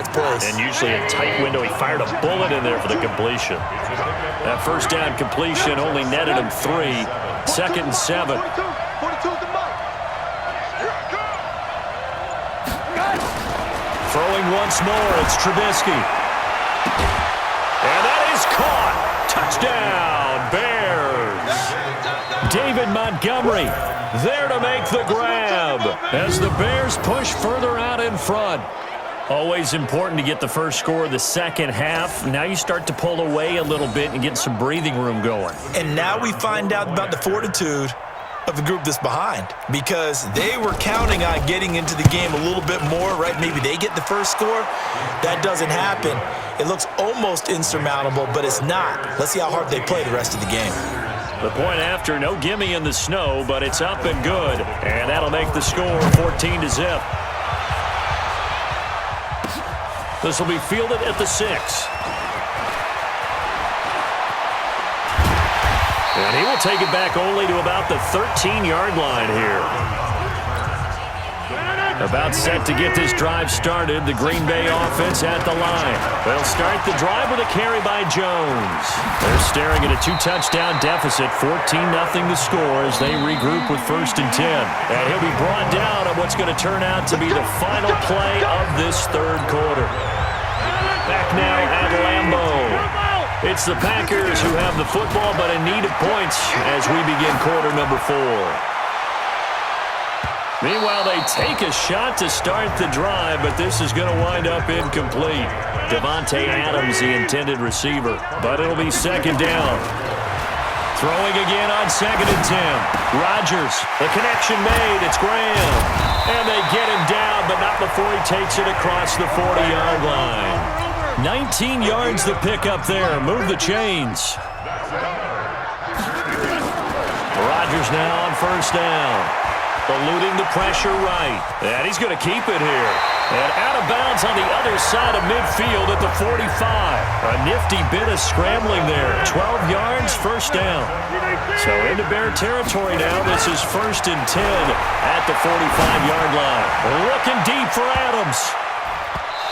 God's place. And usually a tight window. He fired a bullet in there for the completion. That first down completion only netted him 3. 2nd and 7. Throwing once more, it's Trubisky. And that is caught. Touchdown, Bears. David Montgomery there to make the grab as the Bears push further out in front. Always important to get the first score of the second half. Now you start to pull away a little bit and get some breathing room going. And now we find out about the fortitude of the group that's behind, because they were counting on getting into the game a little bit more, right? Maybe they get the first score. That doesn't happen. It looks almost insurmountable, but it's not. Let's see how hard they play the rest of the game. The point after, no gimme in the snow, but it's up and good. And that'll make the score 14-0. This will be fielded at the 6. And he will take it back only to about the 13-yard line here. About set to get this drive started, the Green Bay offense at the line. They'll start the drive with a carry by Jones. They're staring at a 2-touchdown deficit, 14-0 the score as they regroup with 1st and 10. And he'll be brought down on what's going to turn out to be the final play of this 3rd quarter. Back now at Lambeau. It's the Packers who have the football but in need of points as we begin quarter number 4. Meanwhile, they take a shot to start the drive, but this is going to wind up incomplete. Devontae Adams, the intended receiver, but it'll be 2nd down. Throwing again on 2nd and 10. Rodgers, the connection made. It's Graham. And they get him down, but not before he takes it across the 40-yard line. 19 yards to pick up there. Move the chains. Rodgers now on 1st down. Eluding the pressure right. And he's going to keep it here. And out of bounds on the other side of midfield at the 45. A nifty bit of scrambling there. 12 yards, 1st down. So into Bear territory now. This is 1st and 10 at the 45-yard line. Looking deep for Adams.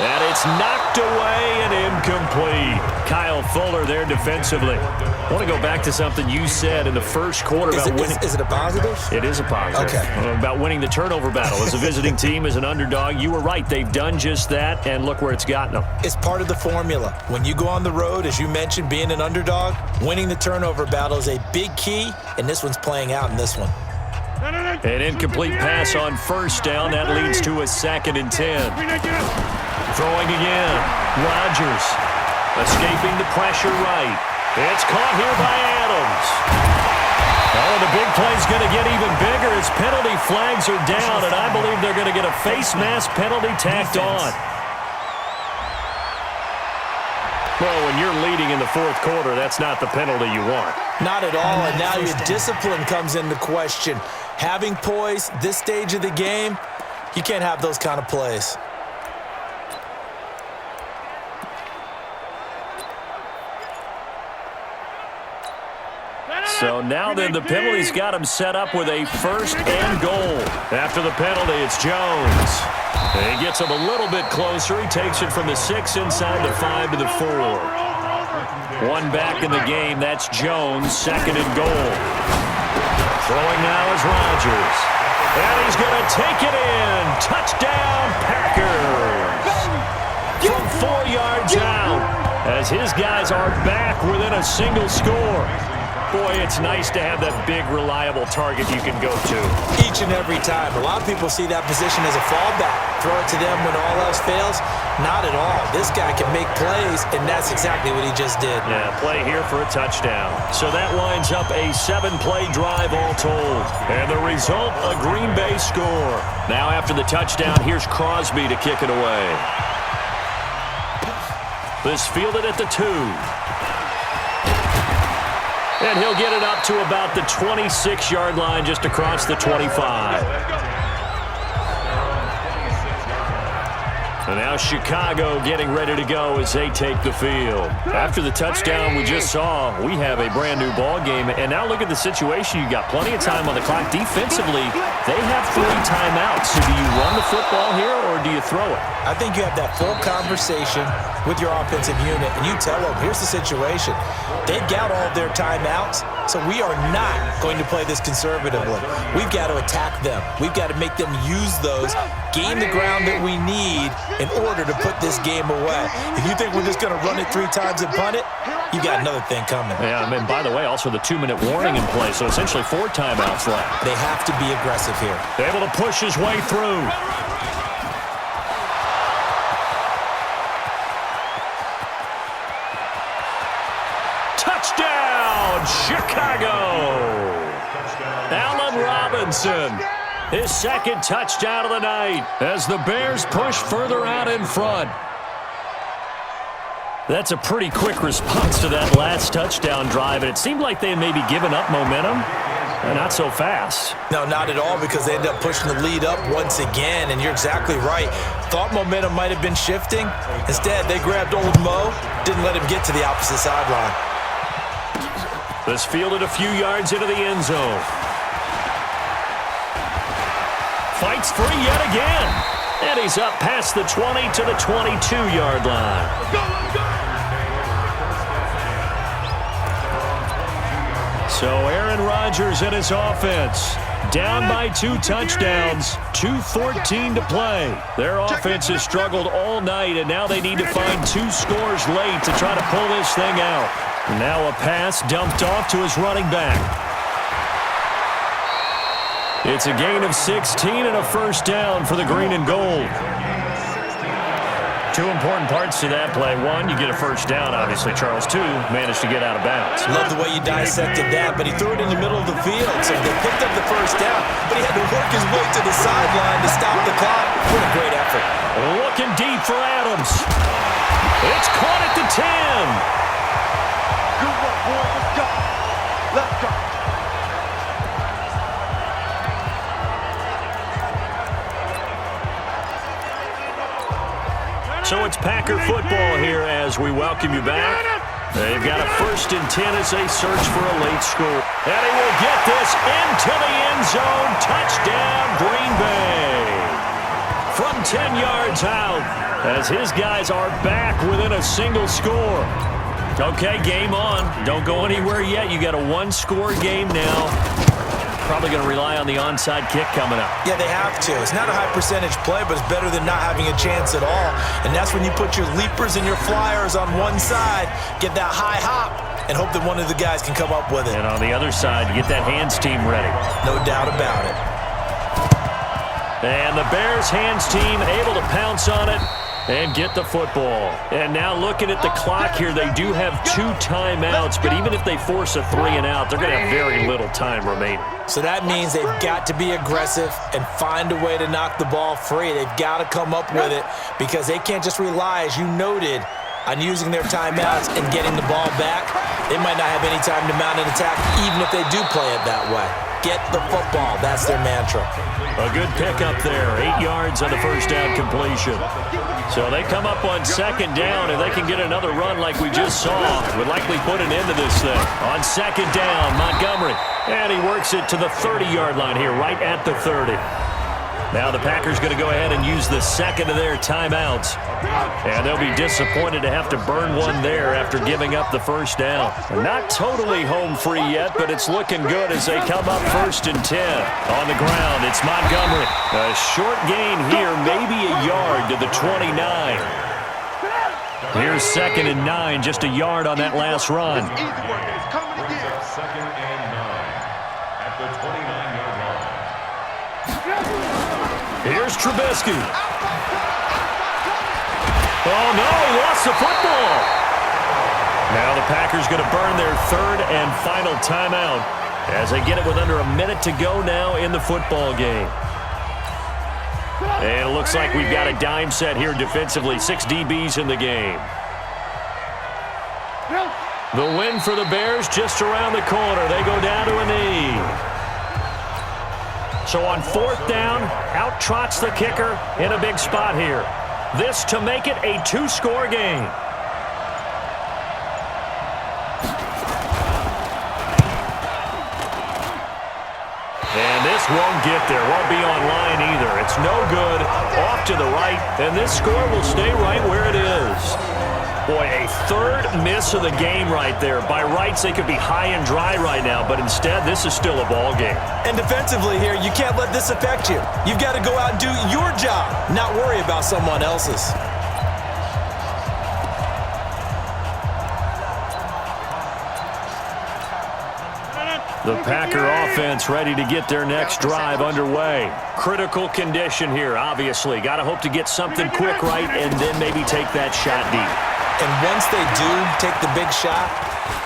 And it's knocked away and incomplete. Kyle Fuller there defensively. I want to go back to something you said in the first quarter about winning. Is it a positive? It is a positive. Okay. About winning the turnover battle. As a visiting team, as an underdog, you were right. They've done just that, and look where it's gotten them. It's part of the formula. When you go on the road, as you mentioned, being an underdog, winning the turnover battle is a big key, and this one's playing out in this one. An incomplete pass on 1st down. That leads to a 2nd and 10. Throwing again. Rodgers escaping the pressure right. It's caught here by Adams. Oh, the big play's going to get even bigger as penalty flags are down, and I believe they're going to get a face mask penalty tacked on. Well, when you're leading in the 4th quarter, that's not the penalty you want. Not at all, and now your discipline comes into question. Having poise this stage of the game, you can't have those kind of plays. So now then the penalty's got him set up with a 1st and goal. After the penalty, it's Jones. And he gets him a little bit closer. He takes it from the 6 inside the 5 to the 4. One back in the game. That's Jones, 2nd and goal. Throwing now is Rodgers. And he's going to take it in. Touchdown, Packers. From 4 yards out as his guys are back within a single score. Boy, it's nice to have that big, reliable target you can go to. Each and every time. A lot of people see that position as a fallback. Throw it to them when all else fails. Not at all. This guy can make plays, and that's exactly what he just did. Yeah, play here for a touchdown. So that winds up a 7-play drive all told. And the result, a Green Bay score. Now after the touchdown, here's Crosby to kick it away. This fielded at the 2. And he'll get it up to about the 26-yard line just across the 25. And now Chicago getting ready to go as they take the field. After the touchdown we just saw, we have a brand new ball game. And now look at the situation. You got plenty of time on the clock. Defensively, they have 3 timeouts. So do you run the football here or do you throw it? I think you have that full conversation with your offensive unit, and you tell them, here's the situation. They've got all their timeouts, so we are not going to play this conservatively. We've got to attack them. We've got to make them use those, gain the ground that we need in order to put this game away. If you think we're just going to run it 3 times and punt it, you got another thing coming. Yeah, and by the way, also the 2-minute warning in play, so essentially 4 timeouts left. They have to be aggressive here. Able to push his way through. Touchdown, Chicago! Allen Robinson, his 2nd touchdown of the night as the Bears push further out in front. That's a pretty quick response to that last touchdown drive, and it seemed like they had maybe given up momentum. Not so fast. No, not at all, because they ended up pushing the lead up once again, and you're exactly right. Thought momentum might have been shifting. Instead, they grabbed old Mo, didn't let him get to the opposite sideline. This fielded a few yards into the end zone. Fights free yet again. And he's up past the 20 to the 22-yard line. So Aaron Rodgers and his offense down by 2 touchdowns, 2:14 to play. Their offense has struggled all night, and now they need to find 2 scores late to try to pull this thing out. Now a pass dumped off to his running back. It's a gain of 16 and a first down for the green and gold. 2 important parts to that play. 1, you get a first down, obviously. Charles, 2, managed to get out of bounds. Love the way you dissected that, but he threw it in the middle of the field, so they picked up the first down, but he had to work his way to the sideline to stop the clock. What a great effort. Looking deep for Adams. It's caught at the 10. Good work, boy. Let's go. Let's go. So it's Packer football here as we welcome you back. They've got a 1st and 10 as they search for a late score. And he will get this into the end zone. Touchdown, Green Bay. From 10 yards out as his guys are back within a single score. Okay, game on. Don't go anywhere yet. You got a 1-score game now. Probably going to rely on the onside kick coming up. Yeah, they have to. It's not a high percentage play, but it's better than not having a chance at all. And that's when you put your leapers and your flyers on one side, get that high hop, and hope that one of the guys can come up with it. And on the other side, you get that hands team ready. No doubt about it. And the Bears hands team able to pounce on it and get the football. And now looking at the clock here, they do have 2 timeouts, but even if they force a 3 and out, they're going to have very little time remaining. So that means they've got to be aggressive and find a way to knock the ball free. They've got to come up with it because they can't just rely, as you noted, on using their timeouts and getting the ball back. They might not have any time to mount an attack, even if they do play it that way. Get the football. That's their mantra. A good pickup there. 8 yards on the first down completion. So they come up on 2nd down. If they can get another run like we just saw, would likely put an end to this thing. On 2nd down, Montgomery. And he works it to the 30-yard line here, right at the 30. Now the Packers going to go ahead and use the 2nd of their timeouts. And they'll be disappointed to have to burn one there after giving up the first down. Not totally home free yet, but it's looking good as they come up 1st and 10. On the ground, it's Montgomery. A short gain here, maybe a yard to the 29. Here's 2nd and 9, just a yard on that last run. Second and 9 at the 29-yard line. Here's Trubisky. Oh, no, he lost the football. Now the Packers going to burn their 3rd and final timeout as they get it with under a minute to go now in the football game. And it looks like we've got a dime set here defensively. 6 DBs in the game. The win for the Bears just around the corner. They go down to a knee. So on 4th down, out trots the kicker in a big spot here. This to make it a two-score game. And this won't get there. Won't be online either. It's no good. Off to the right. And this score will stay right where it is. Boy, a third miss of the game right there. By rights, they could be high and dry right now. But instead, this is still a ball game. And defensively here, you can't let this affect you. You've got to go out and do your job, not worry about someone else's. The Packer offense ready to get their next drive underway. Critical condition here, obviously. Got to hope to get something quick right and then maybe take that shot deep. And once they do take the big shot,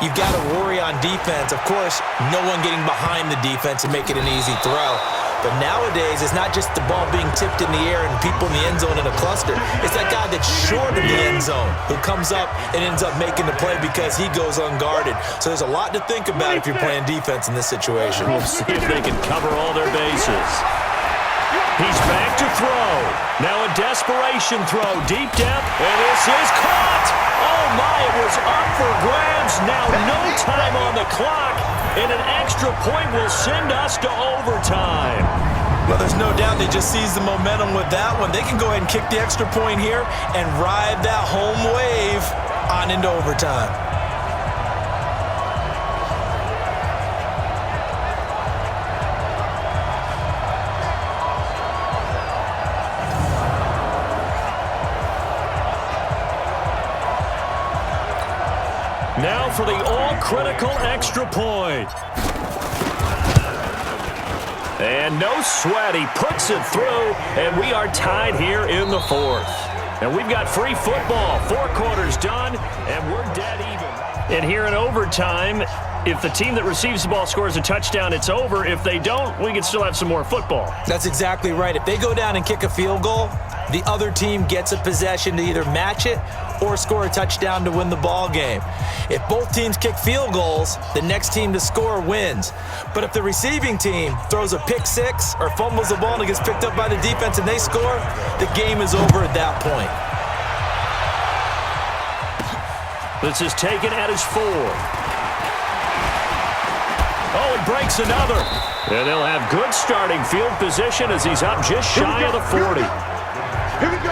you've got to worry on defense. Of course, no one getting behind the defense and make it an easy throw. But nowadays, it's not just the ball being tipped in the air and people in the end zone in a cluster. It's that guy that's short of the end zone who comes up and ends up making the play because he goes unguarded. So there's a lot to think about if you're playing defense in this situation. We'll see if they can cover all their bases. He's back to throw. Now a desperation throw. Deep depth, and this is caught. Oh, my, it was up for grabs. Now no time on the clock, and an extra point will send us to overtime. Well, there's no doubt they just seized the momentum with that one. They can go ahead and kick the extra point here and ride that home wave on into overtime. Now for the all-critical extra point. And no sweat. He puts it through, and we are tied here in the fourth. And we've got free football. 4 quarters done, and we're dead even. And here in overtime, if the team that receives the ball scores a touchdown, it's over. If they don't, we can still have some more football. That's exactly right. If they go down and kick a field goal, the other team gets a possession to either match it or score a touchdown to win the ball game. If both teams kick field goals, the next team to score wins. But if the receiving team throws a pick six or fumbles the ball and it gets picked up by the defense and they score, the game is over at that point. This is taken at his 4. Oh, it breaks another. And they'll have good starting field position as he's up just shy of the 40. Here we go.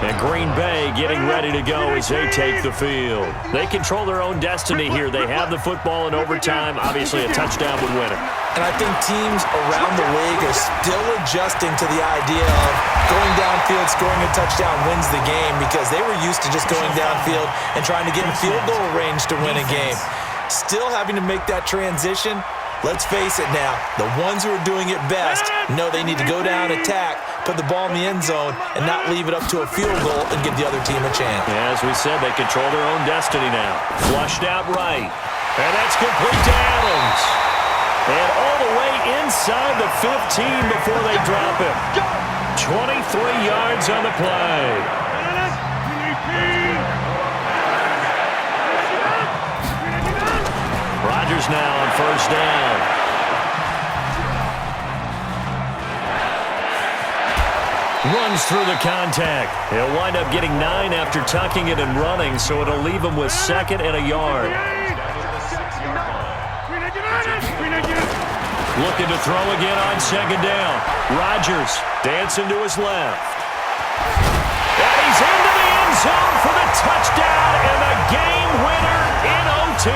And Green Bay getting ready to go as they take the field. They control their own destiny here. They have the football in overtime. Obviously, a touchdown would win it. And I think teams around the league are still adjusting to the idea of going downfield, scoring a touchdown wins the game because they were used to just going downfield and trying to get in field goal range to win a game. Still having to make that transition. Let's face it now, the ones who are doing it best know they need to go down, attack, put the ball in the end zone, and not leave it up to a field goal and give the other team a chance. Yeah, as we said, they control their own destiny now. Flushed out right. And that's complete to Adams. And all the way inside the 15 before they drop him. 23 yards on the play. Rodgers now on first down. Runs through the contact. He'll wind up getting 9 after tucking it and running, so it'll leave him with 2nd and a yard. Looking to throw again on 2nd down. Rodgers dancing to his left. And he's into the end zone for the touchdown and the game winner in OT.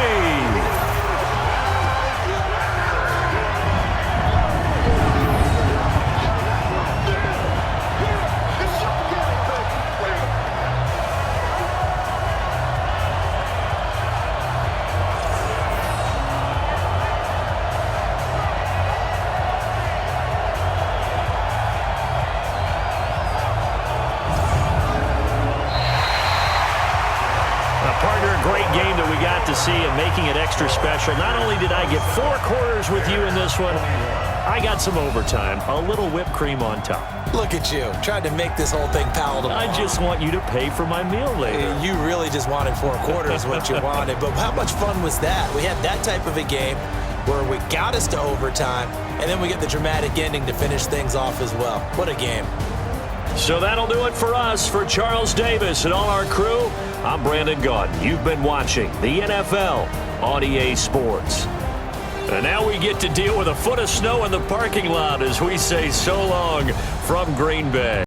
To see and making it extra special. Not only did I get 4 quarters with you in this one, I got some overtime, a little whipped cream on top. Look at you, trying to make this whole thing palatable. I just want you to pay for my meal later. You really just wanted 4 quarters what you wanted, but how much fun was that? We had that type of a game. where we got us to overtime, and then we get the dramatic ending to finish things off as well. What a game. So that'll do it for us. For Charles Davis and all our crew, I'm Brandon Gaudin. You've been watching the NFL on EA Sports. And now we get to deal with a foot of snow in the parking lot as we say so long from Green Bay.